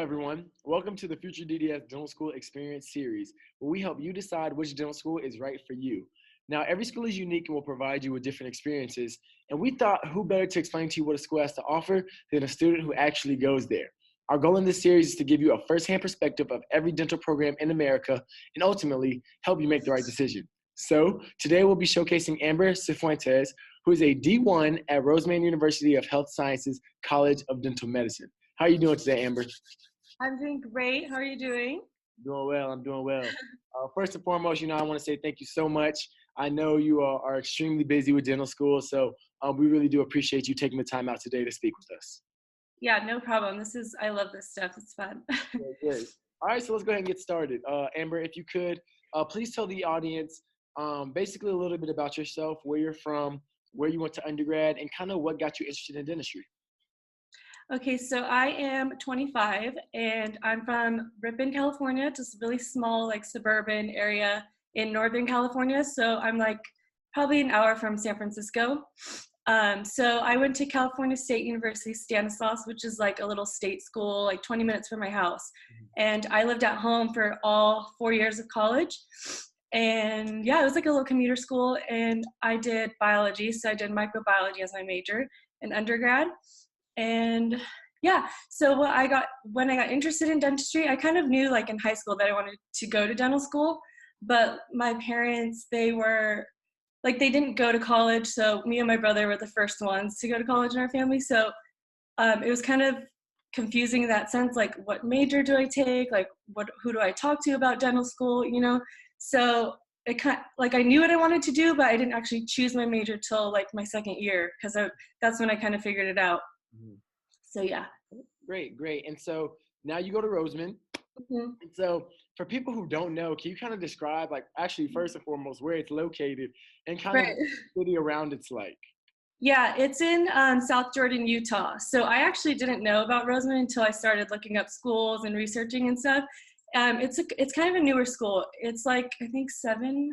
everyone. Welcome to the FutureDDS Dental School Experience Series, where we help you decide which dental school is right for you. Now, every school is unique and will provide you with different experiences, and we thought who better to explain to you what a school has to offer than a student who actually goes there. Our goal in this series is to give you a firsthand perspective of every dental program in America and ultimately help you make the right decision. So, today we'll be showcasing Amber Cifuentes, who is a D1 at Roseman University of Health Sciences College of Dental Medicine. How are you doing today, Amber? I'm doing great. How are you doing? Doing well. I'm doing well. First and foremost, I want to say thank you so much. I know you are extremely busy with dental school, so we really do appreciate you taking the time out today to speak with us. Yeah, no problem. I love this stuff. It's fun. Great. All right, so let's go ahead and get started. Amber, if you could, please tell the audience basically a little bit about yourself, where you're from, where you went to undergrad, and kind of what got you interested in dentistry. Okay, so I am 25 and I'm from Ripon, California, just a really small, suburban area in Northern California. So I'm probably an hour from San Francisco. So I went to California State University, Stanislaus, which is like a little state school, 20 minutes from my house. And I lived at home for all 4 years of college. And yeah, it was like a little commuter school, and I did biology. So I did microbiology as my major in undergrad. And yeah, so when I got interested in dentistry, I kind of knew in high school that I wanted to go to dental school, but my parents, they didn't go to college. So me and my brother were the first ones to go to college in our family. So it was kind of confusing in that sense, what major do I take? Who do I talk to about dental school, So it I knew what I wanted to do, but I didn't actually choose my major till my second year, because that's when I kind of figured it out. So yeah. Great. And so now you go to Roseman. And so for people who don't know, can you kind of describe, actually first and foremost, where it's located and kind of what the city around it's like? Yeah, it's in South Jordan, Utah. So I actually didn't know about Roseman until I started looking up schools and researching and stuff. It's kind of a newer school. It's I think 7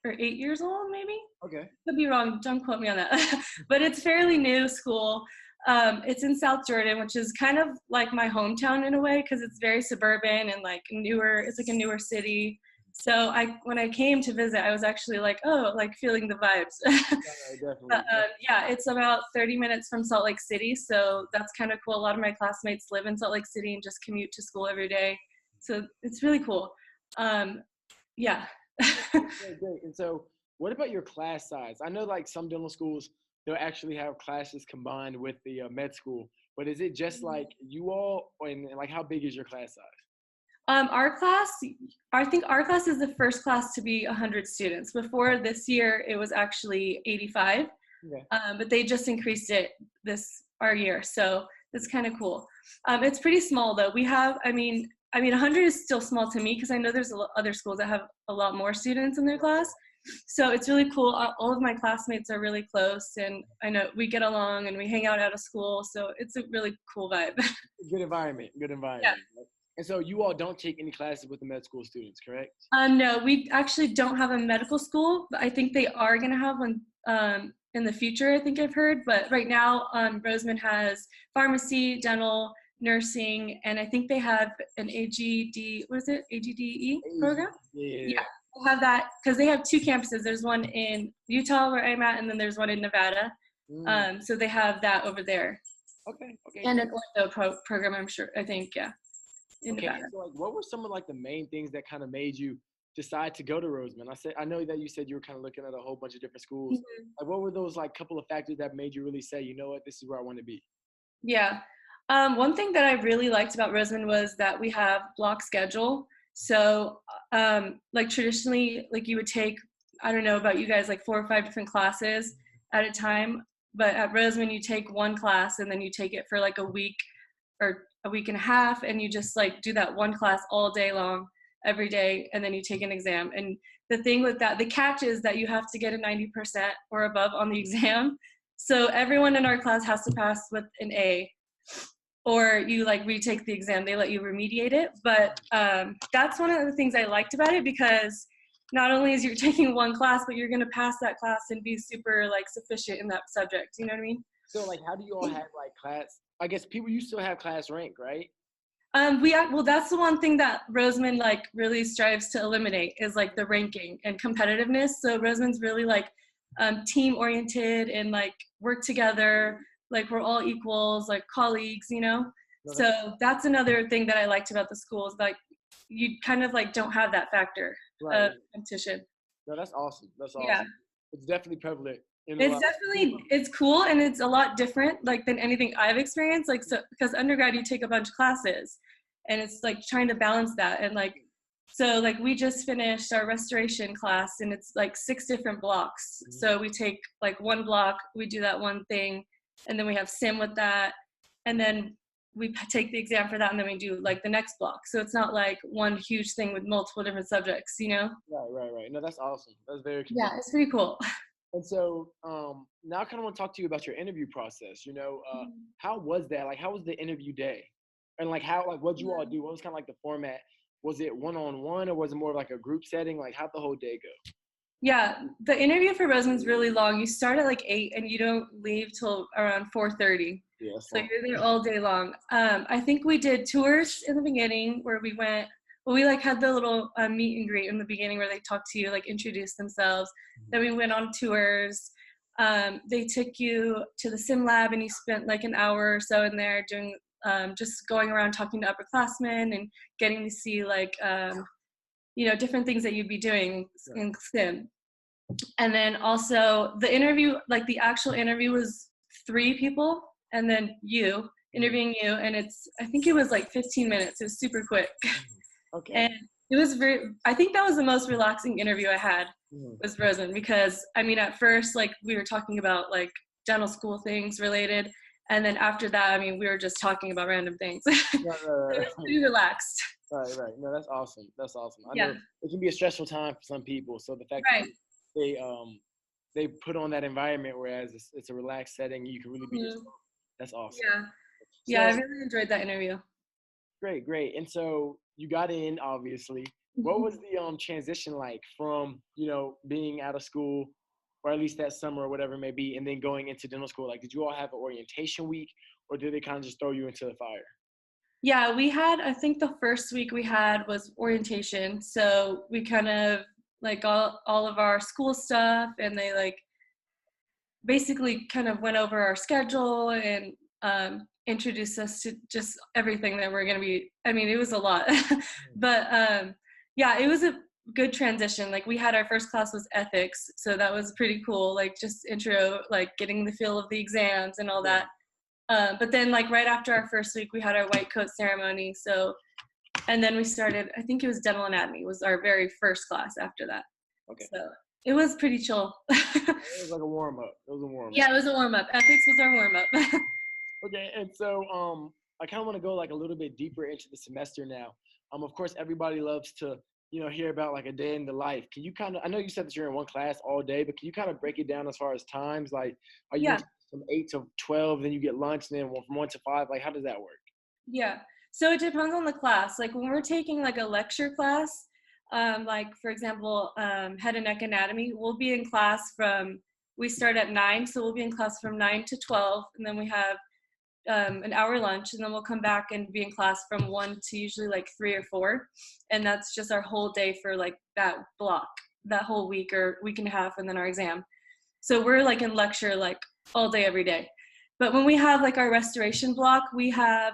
or 8 years old, maybe. Okay. Could be wrong. Don't quote me on that. But it's fairly new school. It's in South Jordan, which is kind of like my hometown in a way, because it's very suburban and newer. It's a newer city. So when I came to visit, I was actually feeling the vibes. Definitely. But yeah, it's about 30 minutes from Salt Lake City, so that's kind of cool. A lot of my classmates live in Salt Lake City and just commute to school every day, so it's really cool. Yeah. Great. And so what about your class size? I know some dental schools, they'll actually have classes combined with the med school, but is it just you all, and how big is your class size? Our class, I think our class is the first class to be 100 students. Before this year, it was actually 85, Okay. But they just increased it our year, so that's kind of cool. It's pretty small though. We have, 100 is still small to me, because I know there's other schools that have a lot more students in their class. So it's really cool. All of my classmates are really close, and I know we get along and we hang out of school. So it's a really cool vibe. Good environment. Yeah. And so you all don't take any classes with the med school students, correct? No, we actually don't have a medical school, but I think they are going to have one in the future, I think I've heard. But right now, Roseman has pharmacy, dental, nursing, and I think they have an AGD, what is it? AGDE program? Yeah. They have that because they have 2 campuses. There's one in Utah where I'm at, and then there's one in Nevada. So they have that over there. Okay. And an ortho program, I think, yeah. In Nevada. So what were some of the main things that kind of made you decide to go to Roseman? I know that you said you were kind of looking at a whole bunch of different schools. What were those couple of factors that made you really say, you know what, this is where I want to be? Yeah. One thing that I really liked about Roseman was that we have block schedule. So traditionally, you would take, I don't know about you guys, 4 or 5 different classes at a time. But at Roseman, you take one class and then you take it for a week or a week and a half, and you just do that one class all day long, every day, and then you take an exam. And the thing with that, the catch is that you have to get a 90% or above on the exam. So everyone in our class has to pass with an A, or you retake the exam. They let you remediate it. But that's one of the things I liked about it, because not only is you're taking one class, but you're going to pass that class and be super sufficient in that subject. You know what I mean? So how do you all have class? I guess you still have class rank, right? Well, that's the one thing that Roseman like really strives to eliminate is like the ranking and competitiveness. So Roseman's really like team oriented and like work together, like we're all equals, like colleagues, you know? No, So that's another thing that I liked about the school is like you kind of like don't have that factor right. of competition. No, that's awesome. That's Yeah. awesome. It's definitely prevalent in a It's lot. definitely, it's cool and it's a lot different like than anything I've experienced. Like, so because undergrad you take a bunch of classes and it's like trying to balance that. And like, so like we just finished our restoration class and it's like 6 different blocks. So we take like one block, we do that one thing, and then we have sim with that. And then we take the exam for that and then we do like the next block. So it's not like one huge thing with multiple different subjects, you know? Right. No, that's awesome. That's very Yeah, convenient. it's pretty cool. And so now I kind of want to talk to you about your interview process. How was that? Like, how was the interview day? And like, what'd you all do? What was kind of like the format? Was it one-on-one or was it more of like a group setting? Like, how'd the whole day go? Yeah, the interview for Roseman's really long. You start at like 8 and you don't leave till around 4:30. Yeah, that's So long. you're there all day long. I think we did tours in the beginning where we went, well, we like had the little meet and greet in the beginning where they talked to you, like introduce themselves. Then we went on tours. They took you to the sim lab and you spent like an hour or so in there doing, just going around talking to upperclassmen and getting to see like, you know, different things that you'd be doing in sim. And then also the interview, like the actual interview was 3 people and then you interviewing you. And I think it was like 15 minutes. It was super quick. Okay. And it was I think that was the most relaxing interview I had was Roseman because I mean, at first, like we were talking about like dental school things related. And then after that, I mean, we were just talking about random things. It was pretty relaxed. Right. No, that's awesome. That's awesome. I Yeah. know it can be a stressful time for some people. So the fact Right. that they put on that environment, whereas it's a relaxed setting, you can really be yourself. That's awesome. Yeah. Yeah, So I really enjoyed that interview. great. And so you got in, obviously. What was the transition like from being out of school, or at least that summer or whatever it may be, and then going into dental school? Like, did you all have an orientation week, or did they kind of just throw you into the fire? Yeah, we had, I think the first week we had was orientation. So we kind of like all of our school stuff and they like basically kind of went over our schedule and introduced us to just everything that we're going to be. I mean, it was a lot, but yeah, it was a good transition. Like we had our first class was ethics. So that was pretty cool. Like just intro, like getting the feel of the exams and all that. But then like right after our first week, we had our white coat ceremony. So, and then we started, I think it was dental anatomy was our very first class after that. Okay. So it was pretty chill. It was like a warm up. It was a warm up. Yeah, it was a warm up. Ethics was our warm up. Okay. And so I kind of want to go like a little bit deeper into the semester now. Of course, everybody loves to hear about like a day in the life. Can you kind of, I know you said that you're in one class all day, but can you kind of break it down as far as times? Like, are you Yeah. from 8 to 12, then you get lunch, and then from 1 to 5? Like, how does that work? Yeah. So it depends on the class. Like when we're taking like a lecture class, like for example, head and neck anatomy, we'll be in class we start at 9. So we'll be in class from 9 to 12. And then we have an hour lunch, and then we'll come back and be in class from 1 to usually like 3 or 4. And that's just our whole day for like that block, that whole week or week and a half, and then our exam. So we're like in lecture like all day, every day. But when we have like our restoration block, we have,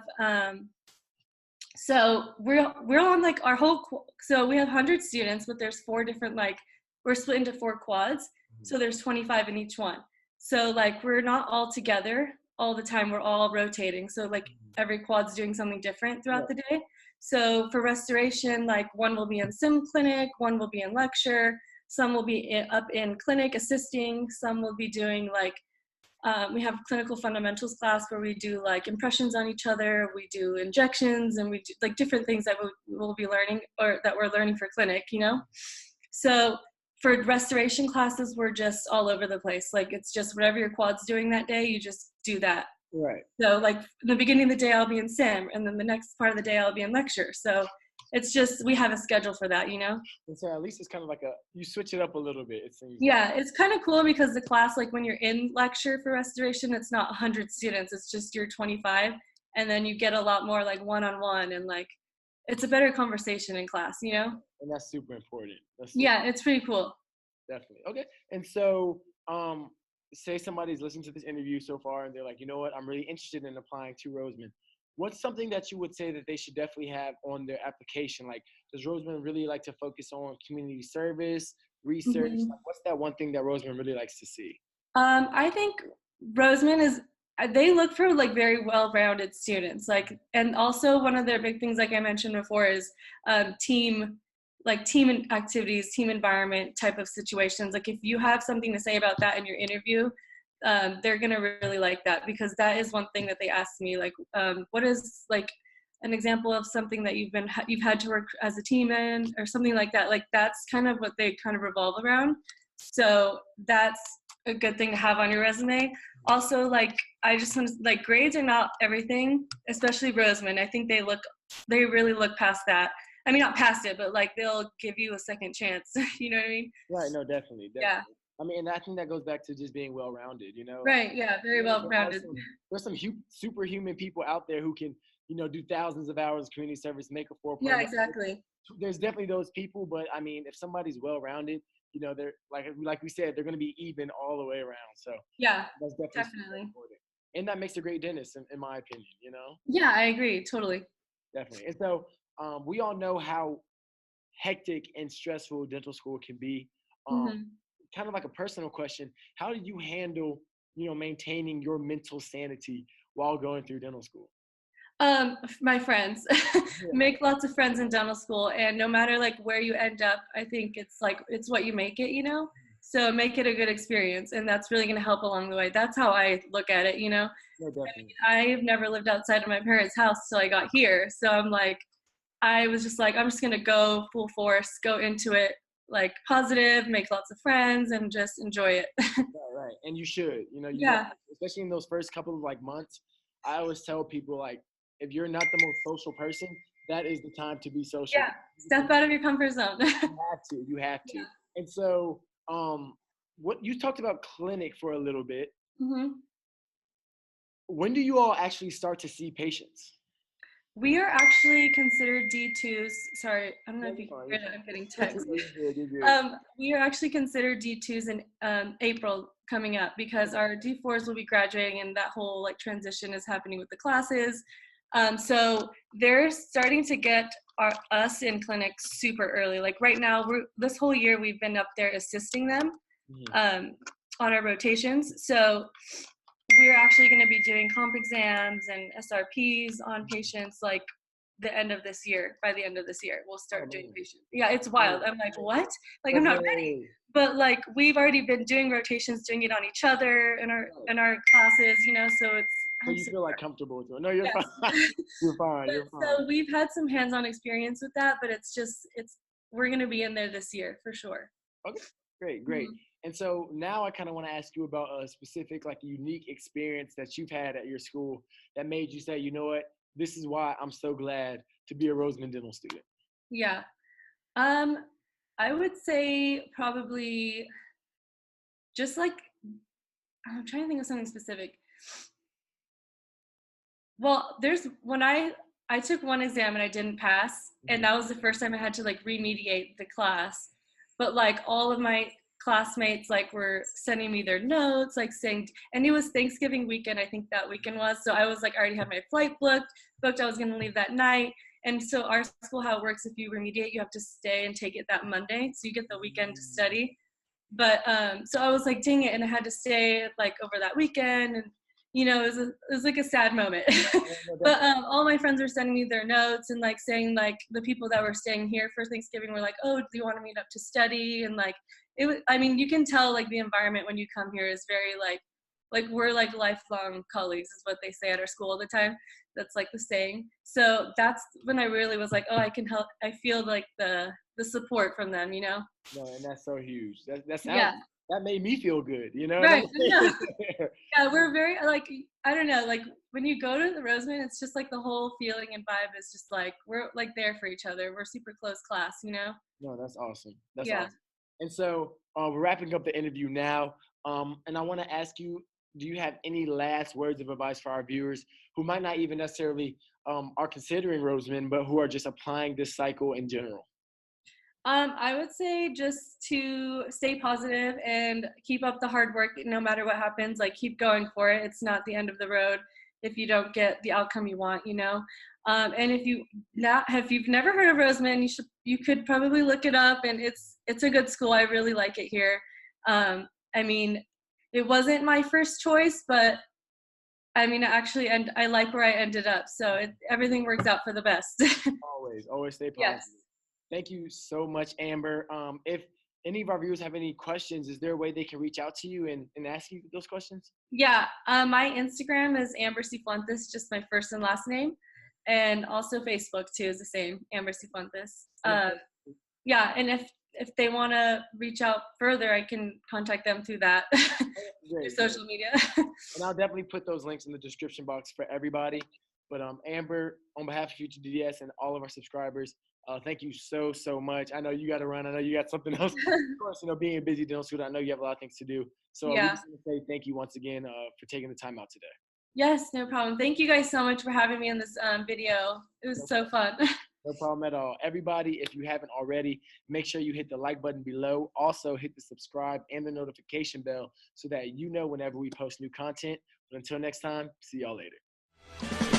so we're on like our whole, so we have 100 students, but there's 4 different, like we're split into 4 quads. So there's 25 in each one. So like we're not all together all the time, we're all rotating. So like every quad's doing something different throughout the day. So for restoration, like one will be in sim clinic, one will be in lecture, some will be up in clinic assisting, some will be doing like, we have clinical fundamentals class where we do like impressions on each other, we do injections, and we do like different things that we'll be learning or that we're learning for clinic, So for restoration classes, we're just all over the place. Like it's just whatever your quad's doing that day, you just do that. Right. So like in the beginning of the day, I'll be in sim, and then the next part of the day, I'll be in lecture. So it's just, we have a schedule for that, And so at least it's kind of like you switch it up a little bit, it seems. Yeah, it's kind of cool because the class, like when you're in lecture for restoration, it's not 100 students, it's just your 25. and then you get a lot more like one-on-one, and like it's a better conversation in class, you know? And that's super important. That's super, Yeah, it's pretty cool. definitely. Okay. And so, say somebody's listening to this interview so far and they're like, you know what, I'm really interested in applying to Roseman. What's something that you would say that they should definitely have on their application? Like, does Roseman really like to focus on community service, research? Mhm. Like, what's that one thing that Roseman really likes to see? I think Roseman is they look for like very well-rounded students. Like, and also one of their big things, like I mentioned before, is team, like activities, team environment type of situations. Like if you have something to say about that in your interview, they're gonna really like that, because that is one thing that they asked me. Like, what is like an example of something that you've had to work as a team in, or something like that. Like that's kind of what they kind of revolve around. So that's a good thing to have on your resume. Also, like I just want to, like, grades are not everything, especially Roseman. I think they really look past that. I mean, not past it, but like they'll give you a second chance. You know what I mean? Right. No, definitely, Yeah. definitely. I mean, and I think that goes back to just being well-rounded. You know, Right. Yeah. Very well there are rounded. some superhuman people out there who can, do thousands of hours of community service, make a 4.0. Yeah. Exactly. There's definitely those people, but I mean, if somebody's well-rounded, they're like we said, they're going to be even all the way around. So Yeah. that's definitely super Definitely. important, and that makes a great dentist, in my opinion. Yeah. I agree. Totally. Definitely. And so we all know how hectic and stressful dental school can be. Um, Hmm. Kind of like a personal question: how do you handle, maintaining your mental sanity while going through dental school? My friends. Yeah. Make lots of friends in dental school, and no matter like where you end up, I think it's like it's what you make it, you know? So make it a good experience, and that's really going to help along the way. That's how I look at it, you know? No, definitely. I've never lived outside of my parents' house till I got here. So I'm like, I was just like, I'm just gonna go full force, go into it like positive, make lots of friends, and just enjoy it. Right, right. And you should, Yeah, especially in those first couple of like months. I always tell people, like, if you're not the most social person, that is the time to be social. yeah. Step out of your comfort zone. You have to. Yeah. And so, what you talked about clinic for a little bit. Hmm. When do you all actually start to see patients? We are actually considered D2s. Sorry, I don't know No, if you're you can fine. You're hear fine. that. I'm getting text. You're good. You're good. We are actually considered D2s in April coming up, because our D4s will be graduating, and that whole like transition is happening with the classes. So they're starting to get us in clinics super early. Like right now, this whole year we've been up there assisting them Mhm. um, on our rotations. So we're actually going to be doing comp exams and SRPs on patients like the end of this year. By the end of this year, we'll Oh start doing man. patients. Yeah, it's Yeah. wild. I'm like, what? Like, I'm That's not ready. way. But like, we've already been doing rotations, doing it on each other in our classes, you know. So it's So I'm you so feel like comfortable with it? No, you're fine. yes. You're fine. But You're fine. so we've had some hands-on experience with that, but it's we're gonna be in there this year for sure. Okay, great, great. Mhm. And so now I kind of want to ask you about a specific, like, unique experience that you've had at your school that made you say, you know what, this is why I'm so glad to be a Roseman Dental student. Yeah. Um, I would say probably just like I'm trying to think of something specific. Well, there's when I took one exam and I didn't pass, and Mhm. that was the first time I had to like remediate the class. But like all of my classmates like were sending me their notes, like saying, and it was Thanksgiving weekend, I think that weekend was. So I was like, I already had my flight booked. I was gonna leave that night. And so our school, how it works, if you remediate, you have to stay and take it that Monday. So you get the weekend to study. But so I was like, dang it, and I had to stay like over that weekend, and you know, it was like a sad moment. Oh, no, But definitely. all my friends were sending me their notes, and like saying like the people that were staying here for Thanksgiving were like, oh, do you want to meet up to study? And like it was, I mean, you can tell like the environment when you come here is very like we're like lifelong colleagues is what they say at our school all the time. That's like the saying. So that's when I really was like, oh, I can help. I feel like the support from them, you know. No, and that's so huge. Yeah. That made me feel good, you know what I'm Right. No. saying? Yeah, we're very like I don't know, like when you go to the Roseman, it's just like the whole feeling and vibe is just like we're like there for each other. We're super close class, you know? No, that's awesome. That's Yeah. awesome. And so we're wrapping up the interview now. And I want to ask you do you have any last words of advice for our viewers who might not even necessarily are considering Roseman, but who are just applying this cycle in general? I would say just to stay positive and keep up the hard work no matter what happens. Like keep going for it. It's not the end of the road if you don't get the outcome you want, you know. And if you've never heard of Roseman, you could probably look it up, and it's a good school. I really like it here. I mean, it wasn't my first choice, but I mean, actually, and I like where I ended up. So everything works out for the best. Always stay Yes. positive. Thank you so much, Amber. If any of our viewers have any questions, is there a way they can reach out to you and ask you those questions? Yeah, my Instagram is Amber Cifuentes, just my first and last name, and also Facebook too is the same, Amber Cifuentes. Yeah, and if they want to reach out further, I can contact them through that, through social media. And I'll definitely put those links in the description box for everybody. But Amber, on behalf of FutureDDS and all of our subscribers, thank you so much. I know you got to run. I know you got something else. Of course, being a busy dental student, I know you have a lot of things to do. So we Yeah. just want to say thank you once again for taking the time out today. Yes, no problem. Thank you guys so much for having me in this video. It was so fun. No problem at all. Everybody, if you haven't already, make sure you hit the like button below. Also, hit the subscribe and the notification bell so that you know whenever we post new content. But until next time, see y'all later.